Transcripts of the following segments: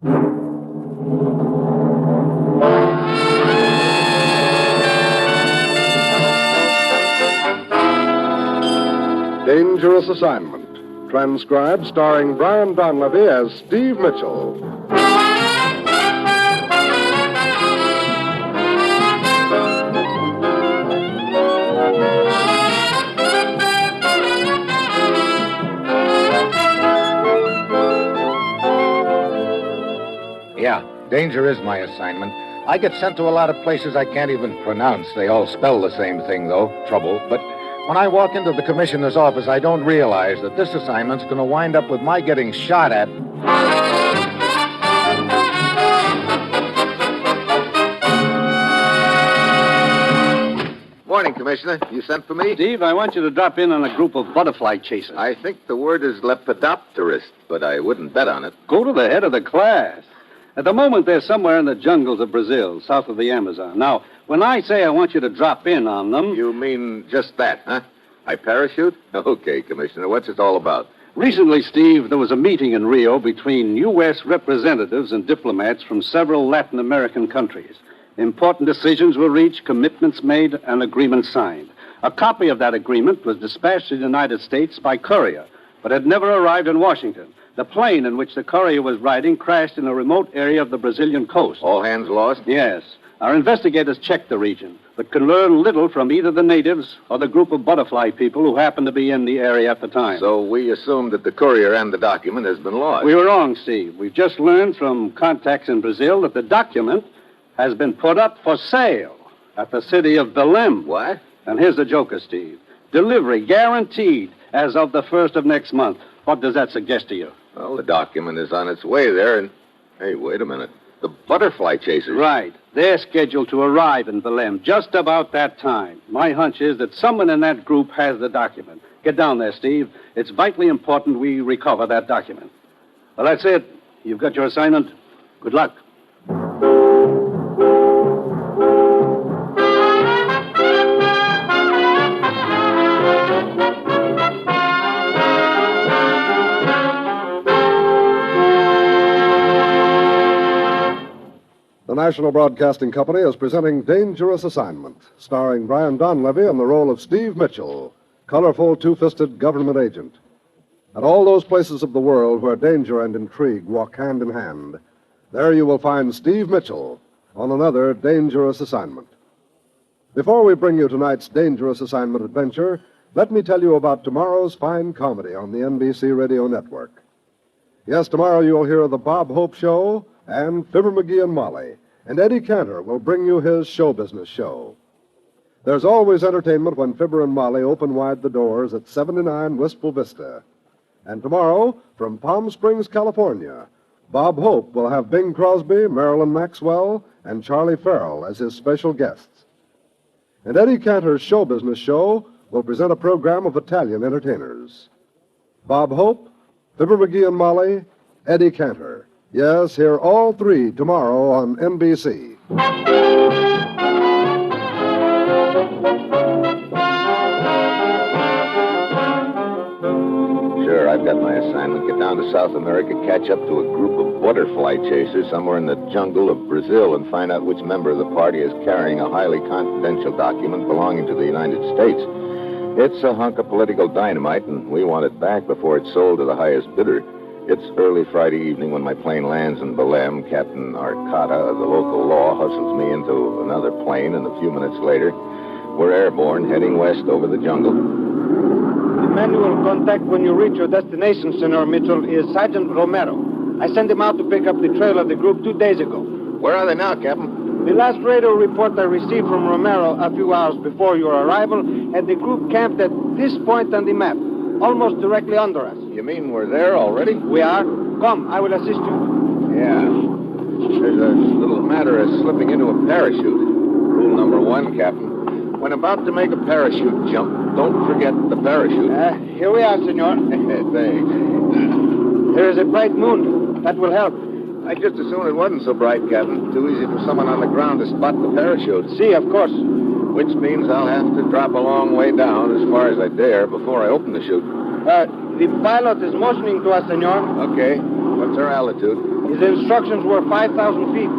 Dangerous Assignment, transcribed starring Brian Donlevy as Steve Mitchell. Yeah, danger is my assignment. I get sent to a lot of places I can't even pronounce. They all spell the same thing, though, trouble. But when I walk into the commissioner's office, I don't realize that this assignment's going to wind up with my getting shot at. Morning, Commissioner. You sent for me? Steve, I want you to drop in on a group of butterfly chasers. I think the word is lepidopterist, but I wouldn't bet on it. Go to the head of the class. At the moment, they're somewhere in the jungles of Brazil, south of the Amazon. Now, when I say I want you to drop in on them... You mean just that, huh? I parachute? Okay, Commissioner. What's it all about? Recently, Steve, there was a meeting in Rio between U.S. representatives and diplomats from several Latin American countries. Important decisions were reached, commitments made, and agreements signed. A copy of that agreement was dispatched to the United States by courier, but had never arrived in Washington. The plane in which the courier was riding crashed in a remote area of the Brazilian coast. All hands lost? Yes. Our investigators checked the region, but can learn little from either the natives or the group of butterfly people who happened to be in the area at the time. So we assumed that the courier and the document has been lost. We were wrong, Steve. We've just learned from contacts in Brazil that the document has been put up for sale at the city of Belém. What? And here's the joker, Steve. Delivery guaranteed as of the 1st of next month. What does that suggest to you? Well, the document is on its way there, and... Hey, wait a minute. The butterfly chasers. Right. They're scheduled to arrive in Belém just about that time. My hunch is that someone in that group has the document. Get down there, Steve. It's vitally important we recover that document. Well, that's it. You've got your assignment. Good luck. The National Broadcasting Company is presenting Dangerous Assignment, starring Brian Donlevy in the role of Steve Mitchell, colorful, two-fisted government agent. At all those places of the world where danger and intrigue walk hand in hand, there you will find Steve Mitchell on another Dangerous Assignment. Before we bring you tonight's Dangerous Assignment adventure, let me tell you about tomorrow's fine comedy on the NBC Radio Network. Yes, tomorrow you'll hear The Bob Hope Show and Fibber McGee and Molly, and Eddie Cantor will bring you his show business show. There's always entertainment when Fibber and Molly open wide the doors at 79 Wistful Vista. And tomorrow, from Palm Springs, California, Bob Hope will have Bing Crosby, Marilyn Maxwell, and Charlie Farrell as his special guests. And Eddie Cantor's show business show will present a program of Italian entertainers. Bob Hope, Fibber McGee and Molly, Eddie Cantor. Yes, hear all three tomorrow on NBC. Sure, I've got my assignment. Get down to South America, catch up to a group of butterfly chasers somewhere in the jungle of Brazil, and find out which member of the party is carrying a highly confidential document belonging to the United States. It's a hunk of political dynamite, and we want it back before it's sold to the highest bidder. It's early Friday evening when my plane lands in Belém. Captain Arcata of the local law hustles me into another plane, and a few minutes later, we're airborne, heading west over the jungle. The manual contact when you reach your destination, Senor Mitchell, is Sergeant Romero. I sent him out to pick up the trail of the group 2 days ago. Where are they now, Captain? The last radio report I received from Romero a few hours before your arrival had the group camped at this point on the map, almost directly under us. You mean we're there already? We are. Come, I will assist you. Yeah. There's a little matter of slipping into a parachute. Rule number 1, Captain. When about to make a parachute jump, don't forget the parachute. Here we are, senor. Thanks. There is a bright moon. That will help. I'd just as soon it wasn't so bright, Captain. Too easy for someone on the ground to spot the parachute. See, of course. Which means I'll have to drop a long way down, as far as I dare, before I open the chute. The pilot is motioning to us, senor. Okay. What's our altitude? His instructions were 5,000 feet.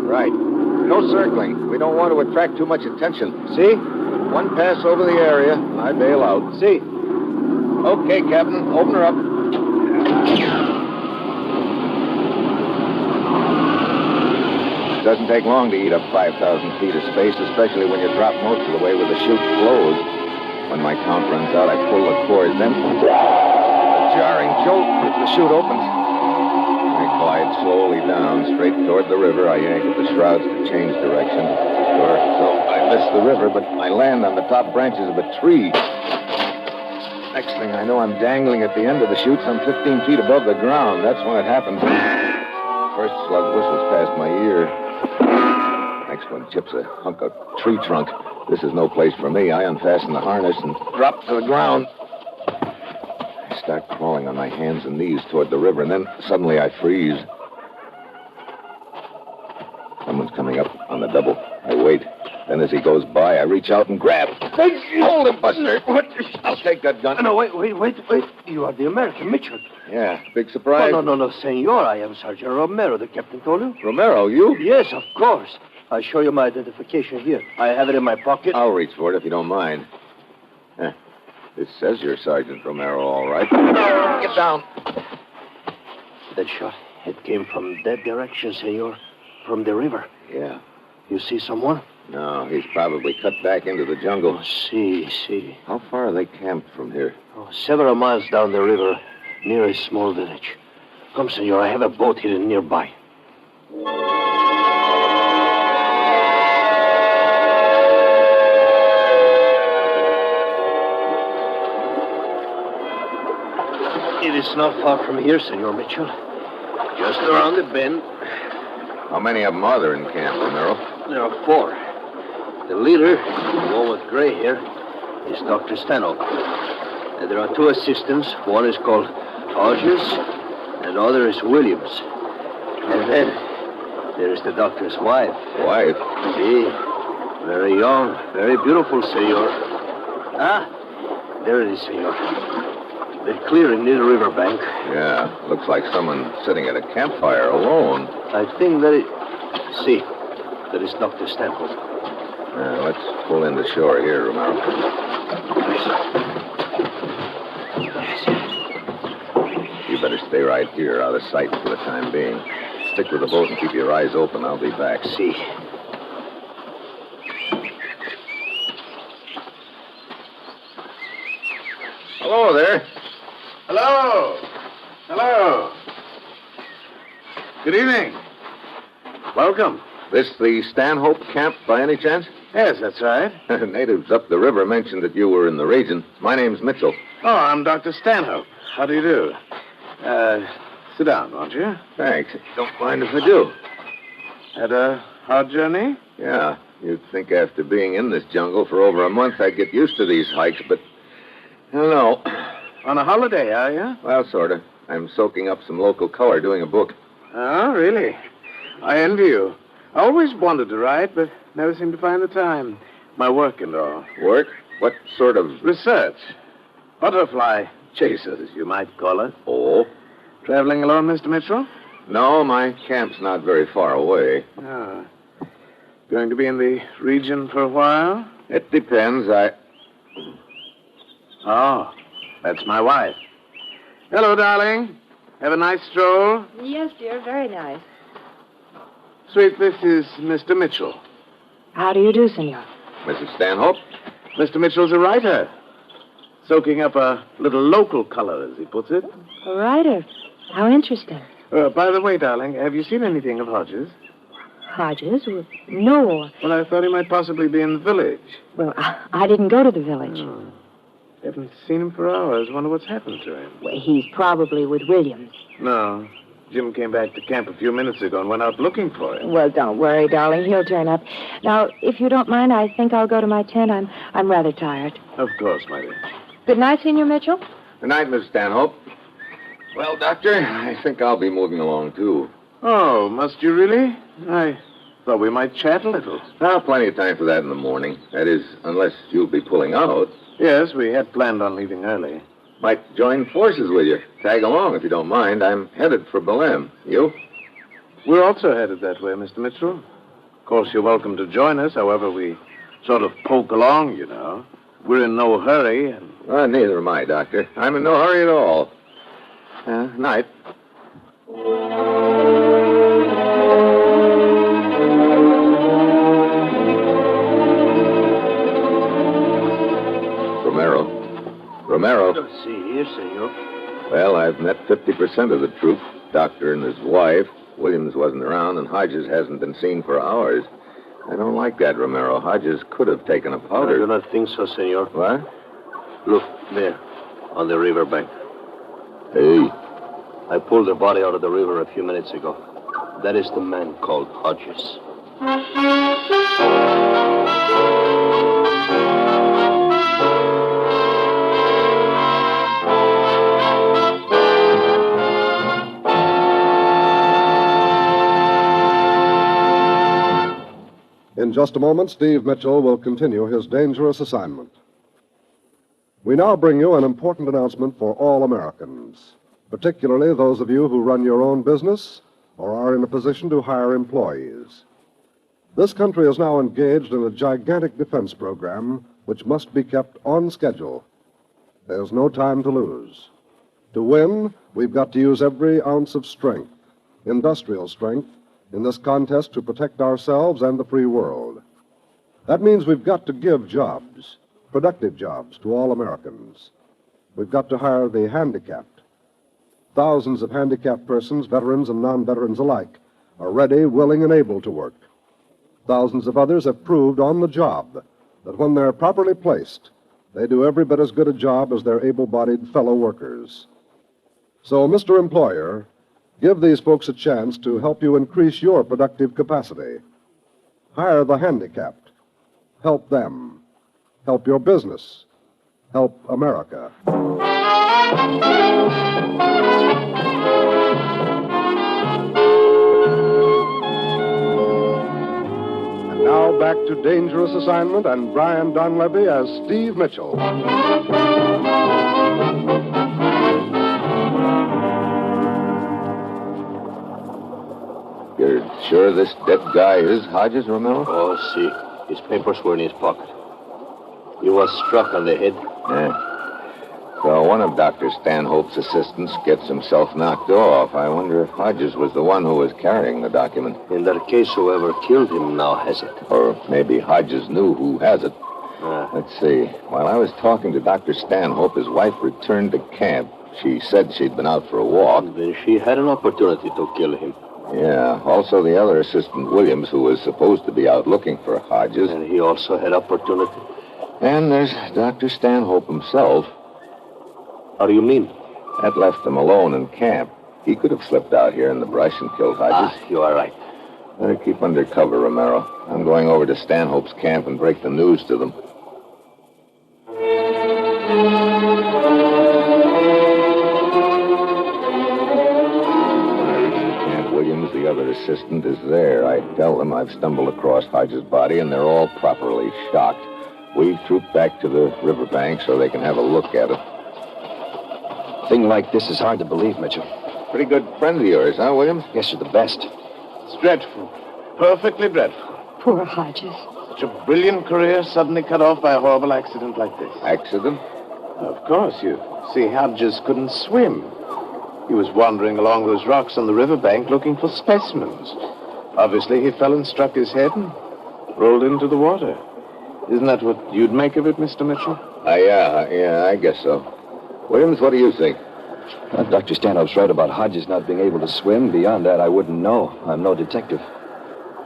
Right. No circling. We don't want to attract too much attention. See? One pass over the area, and I bail out. See? Okay, Captain. Open her up. It doesn't take long to eat up 5,000 feet of space, especially when you drop most of the way with the chute closed. When my count runs out, I pull the cord, then a jarring jolt as the chute opens. I glide slowly down, straight toward the river. I yank at the shrouds to change direction. Sure, so I miss the river, but I land on the top branches of a tree. Next thing I know, I'm dangling at the end of the chute some 15 feet above the ground. That's when it happens. First slug whistles past my ear. Next one chips a hunk of tree trunk. This is no place for me. I unfasten the harness and drop to the ground. I start crawling on my hands and knees toward the river, and then suddenly I freeze. Someone's coming up on the double. I wait. Then as he goes by, I reach out and grab. Hold him, Buster. What? I'll take that gun. No, wait. You are the American Mitchell. Yeah, big surprise. No, senor. I am Sergeant Romero, the captain told you. Romero, you? Yes, of course. I show you my identification here. I have it in my pocket. I'll reach for it if you don't mind. This says you're Sergeant Romero, all right. Get down. That shot, it came from that direction, senor. From the river. Yeah. You see someone? No, he's probably cut back into the jungle. Oh, see. How far are they camped from here? Oh, several miles down the river, near a small village. Come, senor, I have a boat here nearby. It is not far from here, Senor Mitchell. Just around the bend. How many of them are there in camp, Romero? There are 4. The leader, the one with gray hair, is Dr. Stanhope. And there are 2 assistants. One is called Hodges, and the other is Williams. And then there is the doctor's wife. Wife? See, very young, very beautiful, senor. There it is, senor. The clearing near the riverbank. Yeah, looks like someone sitting at a campfire alone. I think that it... See, that is Dr. Stanhope. Let's pull in the shore here, Romero. You better stay right here, out of sight for the time being. Stick with the boat and keep your eyes open. I'll be back. See. Hello there. Hello. Good evening. Welcome. This the Stanhope camp by any chance? Yes, that's right. Natives up the river mentioned that you were in the region. My name's Mitchell. Oh, I'm Dr. Stanhope. How do you do? Sit down, won't you? Thanks. Don't mind if I do. Had a hard journey? Yeah, you'd think after being in this jungle for over a month I'd get used to these hikes, but I don't know. On a holiday, are you? Well, sort of. I'm soaking up some local color doing a book. Oh, really? I envy you. I always wanted to write, but never seemed to find the time. My work and all. Work? What sort of... Research. Butterfly chasers, you might call it. Oh? Traveling alone, Mr. Mitchell? No, my camp's not very far away. Oh. Going to be in the region for a while? It depends. Oh, that's my wife. Hello, darling. Have a nice stroll? Yes, dear, very nice. Sweet, this is Mr. Mitchell. How do you do, senor? Mrs. Stanhope? Mr. Mitchell's a writer. Soaking up a little local color, as he puts it. A writer. How interesting. By the way, darling, have you seen anything of Hodges? Hodges? Well, no. Well, I thought he might possibly be in the village. Well, I didn't go to the village. Oh. Haven't seen him for hours. Wonder what's happened to him. Well, he's probably with Williams. No. Jim came back to camp a few minutes ago and went out looking for him. Well, don't worry, darling. He'll turn up. Now, if you don't mind, I think I'll go to my tent. I'm rather tired. Of course, my dear. Good night, Senor Mitchell. Good night, Miss Stanhope. Well, Doctor, I think I'll be moving along, too. Oh, must you really? I thought we might chat a little. Plenty of time for that in the morning. That is, unless you'll be pulling out. Yes, we had planned on leaving early. Might join forces with you. Tag along if you don't mind. I'm headed for Belém. You? We're also headed that way, Mr. Mitchell. Of course, you're welcome to join us. However, we sort of poke along, you know. We're in no hurry, and... Neither am I, Doctor. I'm in no hurry at all. Night. Romero. See here, senor. Well, I've met 50% of the troop. Doctor and his wife. Williams wasn't around, and Hodges hasn't been seen for hours. I don't like that, Romero. Hodges could have taken a powder. I do not think so, senor. What? Look, there, on the riverbank. Hey. I pulled the body out of the river a few minutes ago. That is the man called Hodges. In just a moment, Steve Mitchell will continue his dangerous assignment. We now bring you an important announcement for all Americans, particularly those of you who run your own business or are in a position to hire employees. This country is now engaged in a gigantic defense program which must be kept on schedule. There's no time to lose. To win, we've got to use every ounce of strength, industrial strength, in this contest to protect ourselves and the free world. That means we've got to give jobs, productive jobs, to all Americans. We've got to hire the handicapped. Thousands of handicapped persons, veterans and non-veterans alike, are ready, willing, and able to work. Thousands of others have proved on the job that when they're properly placed, they do every bit as good a job as their able-bodied fellow workers. So, Mr. Employer, give these folks a chance to help you increase your productive capacity. Hire the handicapped. Help them. Help your business. Help America. And now back to Dangerous Assignment and Brian Donlevy as Steve Mitchell. You're sure this dead guy is Hodges, Romero? Oh, see. His papers were in his pocket. He was struck on the head. Yeah. So one of Dr. Stanhope's assistants gets himself knocked off. I wonder if Hodges was the one who was carrying the document. In that case, whoever killed him now has it. Or maybe Hodges knew who has it. Let's see. While I was talking to Dr. Stanhope, his wife returned to camp. She said she'd been out for a walk. Then she had an opportunity to kill him. Yeah. Also, the other assistant, Williams, who was supposed to be out looking for Hodges. And he also had opportunity. And there's Dr. Stanhope himself. How do you mean? That left him alone in camp. He could have slipped out here in the brush and killed Hodges. You are right. Better keep under cover, Romero. I'm going over to Stanhope's camp and break the news to them. Camp Williams, the other assistant, is there. I tell them I've stumbled across Hodges' body, and they're all properly shocked. We troop back to the riverbank so they can have a look at it. A thing like this is hard to believe, Mitchell. Pretty good friend of yours, huh, Williams? Yes, you're the best. It's dreadful. Perfectly dreadful. Poor Hodges. Such a brilliant career suddenly cut off by a horrible accident like this. Accident? Of course, you see, Hodges couldn't swim. He was wandering along those rocks on the riverbank looking for specimens. Obviously, he fell and struck his head and rolled into the water. Isn't that what you'd make of it, Mr. Mitchell? Yeah, I guess so. Williams, what do you think? Dr. Stanhope's right about Hodges not being able to swim. Beyond that, I wouldn't know. I'm no detective.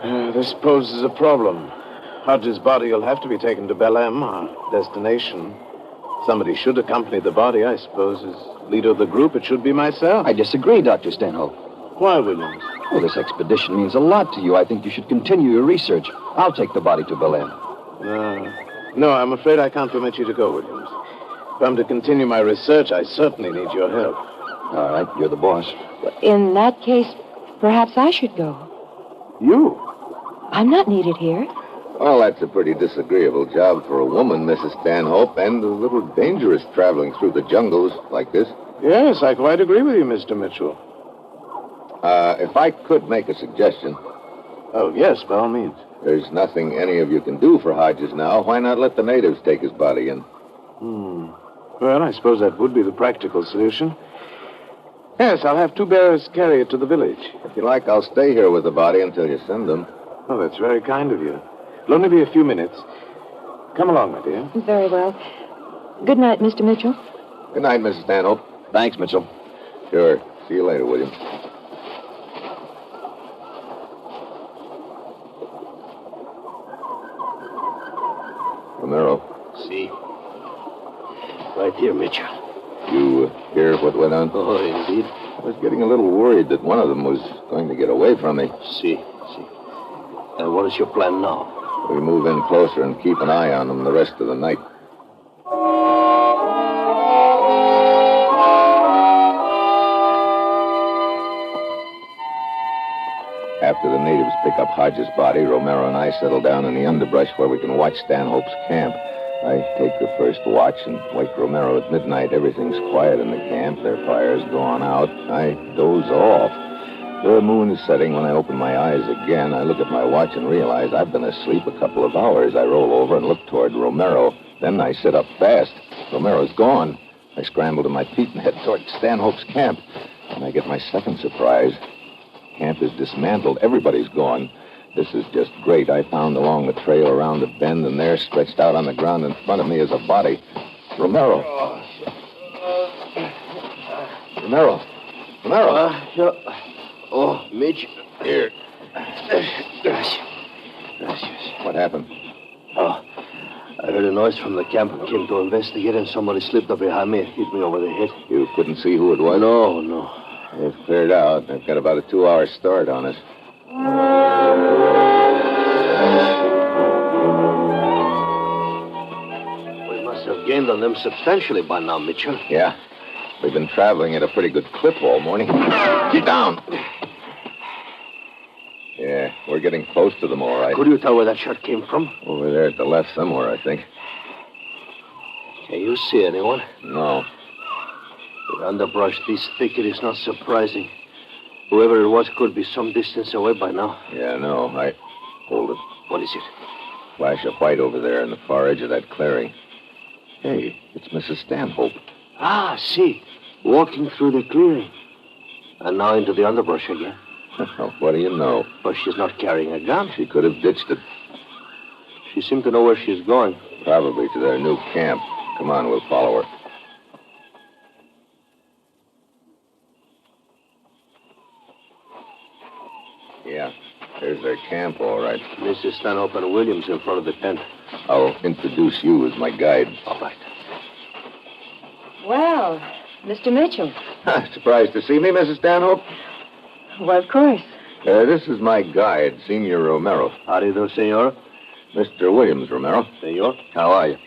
This poses a problem. Hodges' body will have to be taken to Belém, our destination. Somebody should accompany the body, I suppose. As leader of the group, it should be myself. I disagree, Dr. Stanhope. Why, Williams? Well, this expedition means a lot to you. I think you should continue your research. I'll take the body to Belém. No, I'm afraid I can't permit you to go, Williams. If I'm to continue my research, I certainly need your help. All right, you're the boss. In that case, perhaps I should go. You? I'm not needed here. Well, that's a pretty disagreeable job for a woman, Mrs. Stanhope, and a little dangerous traveling through the jungles like this. Yes, I quite agree with you, Mr. Mitchell. If I could make a suggestion. Oh, yes, by all means. There's nothing any of you can do for Hodges now. Why not let the natives take his body in? Well, I suppose that would be the practical solution. Yes, I'll have 2 bearers carry it to the village. If you like, I'll stay here with the body until you send them. Oh, that's very kind of you. It'll only be a few minutes. Come along, my dear. Very well. Good night, Mr. Mitchell. Good night, Mrs. Stanhope. Thanks, Mitchell. Sure. See you later, William. Romero, See? Right here, Mitchell. you hear what went on? Oh, indeed. I was getting a little worried that one of them was going to get away from me. See. And what is your plan now? We move in closer and keep an eye on them the rest of the night. After the natives pick up Hodges' body, Romero and I settle down in the underbrush where we can watch Stanhope's camp. I take the first watch and wake Romero at midnight. Everything's quiet in the camp. Their fire's gone out. I doze off. The moon is setting when I open my eyes again. I look at my watch and realize I've been asleep a couple of hours. I roll over and look toward Romero. Then I sit up fast. Romero's gone. I scramble to my feet and head toward Stanhope's camp. And I get my second surprise. Camp is dismantled. Everybody's gone. This is just great. I found along the trail around the bend, and there, stretched out on the ground in front of me, is a body. Romero. Romero. Oh, Mitch. Here. Gracias. What happened? Oh, I heard a noise from the camp and came to investigate, and somebody slipped up behind me and hit me over the head. You couldn't see who it was? No. It's cleared out. I've got about a 2-hour start on it. We must have gained on them substantially by now, Mitchell. Yeah. We've been traveling at a pretty good clip all morning. Get down! Yeah, we're getting close to them, all right. Could you tell where that shot came from? Over there at the left somewhere, I think. Can you see anyone? No. The underbrush this thick, it is not surprising. Whoever it was could be some distance away by now. Yeah, no. Hold it. What is it? Flash of white over there in the far edge of that clearing. Hey, it's Mrs. Stanhope. Ah, see. Walking through the clearing. And now into the underbrush again. What do you know? But she's not carrying a gun. She could have ditched it. She seemed to know where she's going. Probably to their new camp. Come on, we'll follow her. Yeah, there's their camp, all right. Mrs. Stanhope and Williams in front of the tent. I'll introduce you as my guide. All right. Well, Mr. Mitchell. Surprised to see me, Mrs. Stanhope? Well, of course. This is my guide, Senor Romero. How do you do, senor? Mr. Williams Romero. Senor? How are you?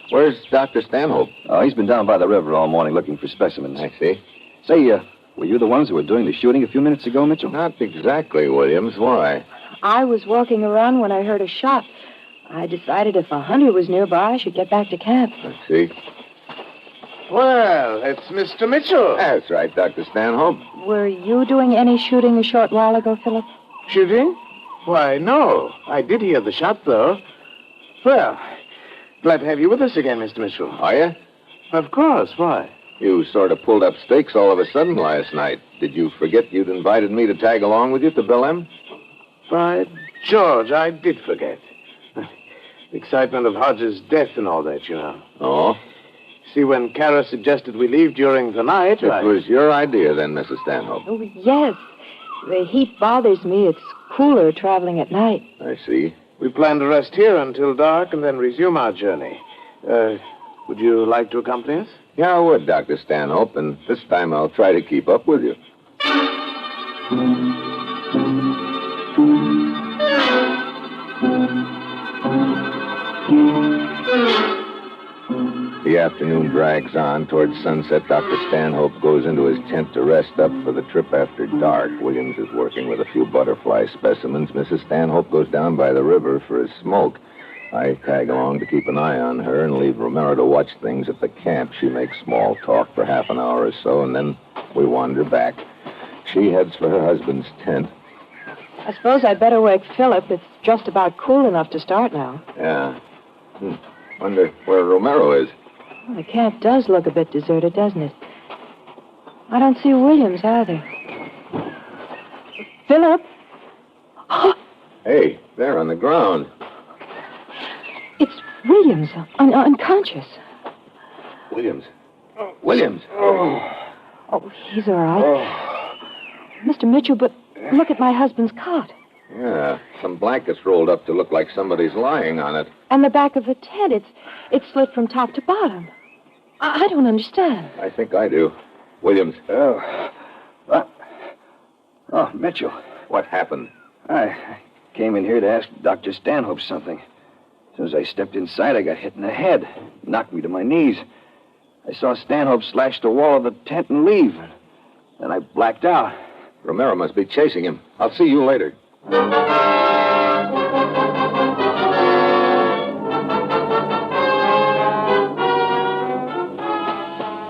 Where's Dr. Stanhope? Oh, he's been down by the river all morning looking for specimens. I see. Say, were you the ones who were doing the shooting a few minutes ago, Mitchell? Not exactly, Williams. Why? I was walking around when I heard a shot. I decided if a hunter was nearby, I should get back to camp. I see. Well, it's Mr. Mitchell. That's right, Dr. Stanhope. Were you doing any shooting a short while ago, Philip? Shooting? Why, no. I did hear the shot, though. Well, glad to have you with us again, Mr. Mitchell. Are you? Of course. Why? You sort of pulled up stakes all of a sudden last night. Did you forget you'd invited me to tag along with you to Belém? By George, I did forget. The excitement of Hodges' death and all that, you know. Oh? See, when Kara suggested we leave during the night, It was your idea then, Mrs. Stanhope. Oh, yes. The heat bothers me. It's cooler traveling at night. I see. We plan to rest here until dark and then resume our journey. Would you like to accompany us? Yeah, I would, Dr. Stanhope, and this time I'll try to keep up with you. The afternoon drags on. Towards sunset, Dr. Stanhope goes into his tent to rest up for the trip after dark. Williams is working with a few butterfly specimens. Mrs. Stanhope goes down by the river for a smoke. I tag along to keep an eye on her and leave Romero to watch things at the camp. She makes small talk for half an hour or so, and then we wander back. she heads for her husband's tent. I suppose I'd better wake Philip. It's just about cool enough to start now. Yeah. Wonder where Romero is. Well, the camp does look a bit deserted, doesn't it? I don't see Williams either. Philip? Hey, there on the ground. It's Williams, unconscious. Williams. Williams. Oh, he's all right. Mr. Mitchell, but look at my husband's cot. Yeah, some blankets rolled up to look like somebody's lying on it. And the back of the tent, it's slit from top to bottom. I don't understand. I think I do. Williams. Oh. What? Oh, Mitchell. What happened? I came in here to ask Dr. Stanhope something. As soon as I stepped inside, I got hit in the head. Knocked me to my knees. I saw Stanhope slash the wall of the tent and leave. Then I blacked out. Romero must be chasing him. I'll see you later.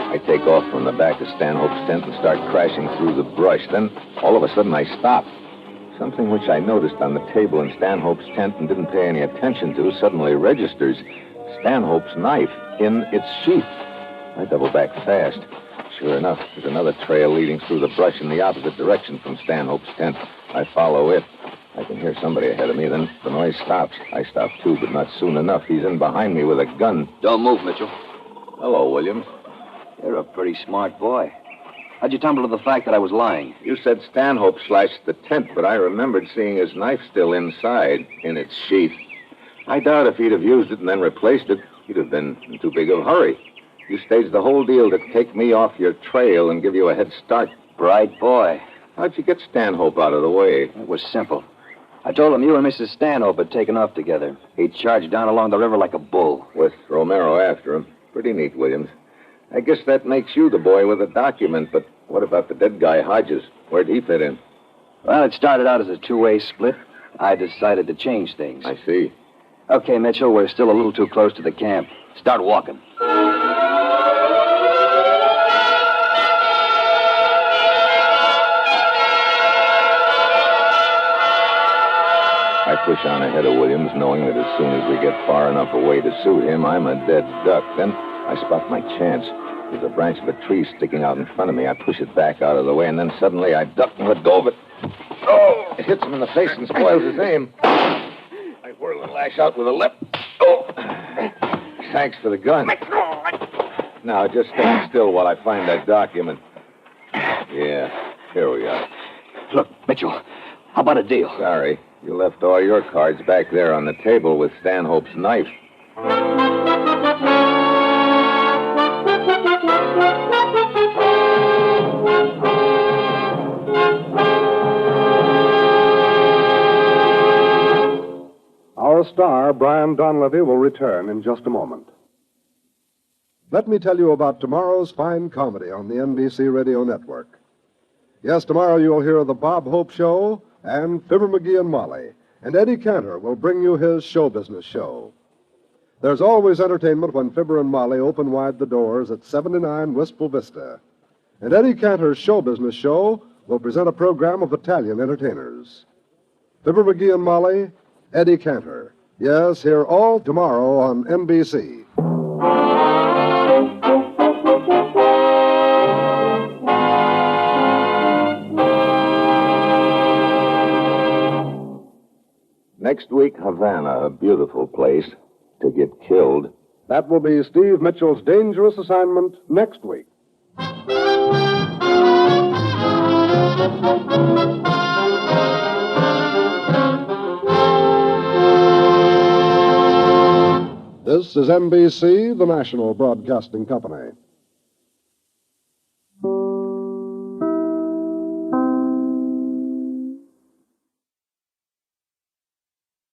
I take off from the back of Stanhope's tent and start crashing through the brush. Then, all of a sudden, I stop. Something which I noticed on the table in Stanhope's tent and didn't pay any attention to suddenly registers. Stanhope's knife in its sheath. I double back fast. Sure enough, there's another trail leading through the brush in the opposite direction from Stanhope's tent. I follow it. I can hear somebody ahead of me. Then the noise stops. I stop, too, but not soon enough. He's in behind me with a gun. Don't move, Mitchell. Hello, Williams. You're a pretty smart boy. How'd you tumble to the fact that I was lying? You said Stanhope slashed the tent, but I remembered seeing his knife still inside, in its sheath. I doubt if he'd have used it and then replaced it, he'd have been in too big of a hurry. You staged the whole deal to take me off your trail and give you a head start. Bright boy. How'd you get Stanhope out of the way? It was simple. I told him you and Mrs. Stanhope had taken off together. He charged down along the river like a bull. With Romero after him. Pretty neat, Williams. I guess that makes you the boy with the document, but what about the dead guy, Hodges? Where'd he fit in? Well, it started out as a two-way split. I decided to change things. I see. Okay, Mitchell, we're still a little too close to the camp. Start walking. I push on ahead of Williams, knowing that as soon as we get far enough away to suit him, I'm a dead duck. Then I spot my chance. There's a branch of a tree sticking out in front of me. I push it back out of the way, and then suddenly I duck and let go of it. Oh! It hits him in the face and spoils his aim. I whirl and lash out with a left. Oh! Thanks for the gun. Now, just stand still while I find that document. Yeah, here we are. Look, Mitchell, how about a deal? Sorry. You left all your cards back there on the table with Stanhope's knife. Our star, Brian Donlevy, will return in just a moment. Let me tell you about tomorrow's fine comedy on the NBC Radio Network. Yes, tomorrow you'll hear The Bob Hope Show and Fibber McGee and Molly. And Eddie Cantor will bring you his show business show. There's always entertainment when Fibber and Molly open wide the doors at 79 Wistful Vista. And Eddie Cantor's show business show will present a program of Italian entertainers. Fibber McGee and Molly, Eddie Cantor. Yes, hear all tomorrow on NBC. Next week, Havana, a beautiful place to get killed. That will be Steve Mitchell's dangerous assignment next week. This is NBC, the national broadcasting company.